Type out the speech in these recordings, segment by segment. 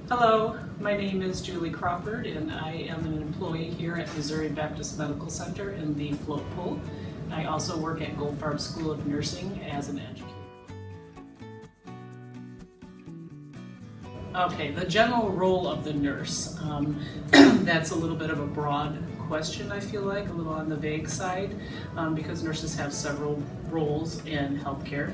Hello, my name is Julie Crawford and I am an employee here at Missouri Baptist Medical Center in the float pool. I also work at Goldfarb School of Nursing as an educator. Okay, the general role of the nurse. That's a little bit of a broad question, I feel like, a little on the vague side, because nurses have several roles in healthcare.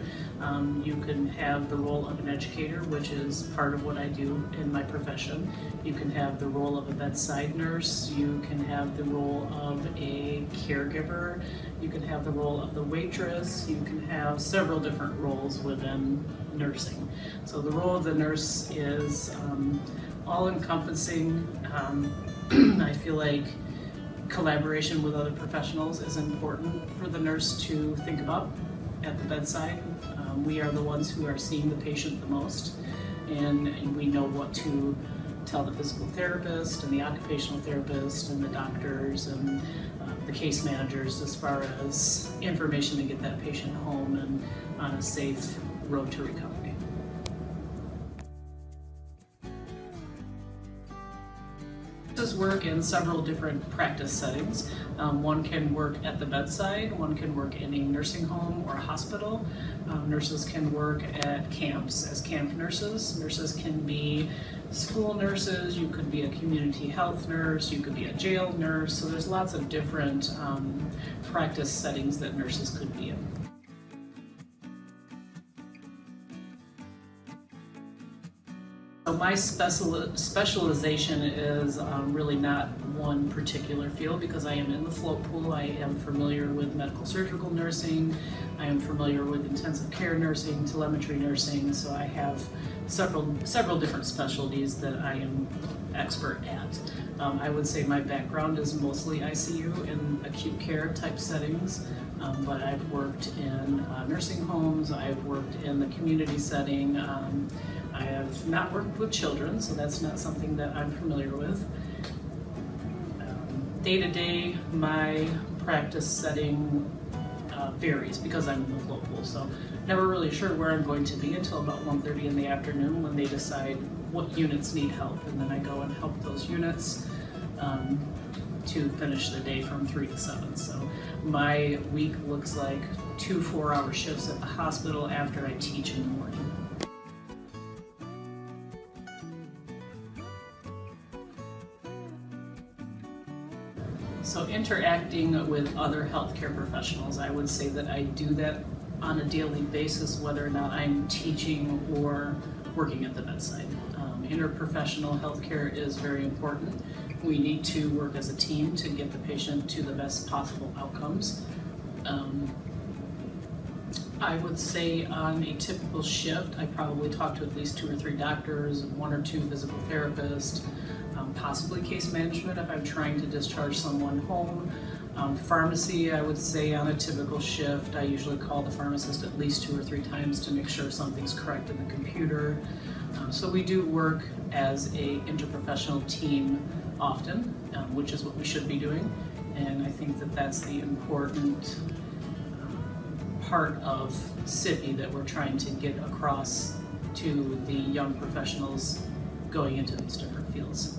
You can have the role of an educator, which is part of what I do in my profession. You can have the role of a bedside nurse. You can have the role of a caregiver. You can have the role of the waitress. You can have several different roles within nursing. So the role of the nurse is all-encompassing. I feel like collaboration with other professionals is important for the nurse to think about at the bedside. We are the ones who are seeing the patient the most, and we know what to tell the physical therapist and the occupational therapist and the doctors and the case managers as far as information to get that patient home and on a safe road to recovery. Nurses work in several different practice settings. One can work at the bedside, one can work in a nursing home or a hospital. Nurses can work at camps as camp nurses. Nurses can be school nurses, you could be a community health nurse, you could be a jail nurse, so there's lots of different practice settings that nurses could be in. So my specialization is really not one particular field, because I am in the float pool. I am familiar with medical surgical nursing, I am familiar with intensive care nursing, telemetry nursing, so I have several different specialties that I am expert at. I would say my background is mostly ICU and acute care type settings, but I've worked in nursing homes, I've worked in the community setting. I have not worked with children, so that's not something that I'm familiar with. Day to day, my practice setting varies because I'm in the float pool, so never really sure where I'm going to be until about 1:30 in the afternoon when they decide what units need help, and then I go and help those units to finish the day from 3 to 7. So my week looks like 2 4-hour shifts at the hospital after I teach in the morning. So interacting with other healthcare professionals, I would say that I do that on a daily basis, whether or not I'm teaching or working at the bedside. Interprofessional healthcare is very important. We need to work as a team to get the patient to the best possible outcomes. I would say on a typical shift, I probably talk to at least 2 or 3 doctors, 1 or 2 physical therapists, possibly case management if I'm trying to discharge someone home. Pharmacy, I would say on a typical shift, I usually call the pharmacist at least 2 or 3 times to make sure something's correct in the computer. So we do work as a interprofessional team often, which is what we should be doing. And I think that that's the important part of CIPI that we're trying to get across to the young professionals going into these different fields.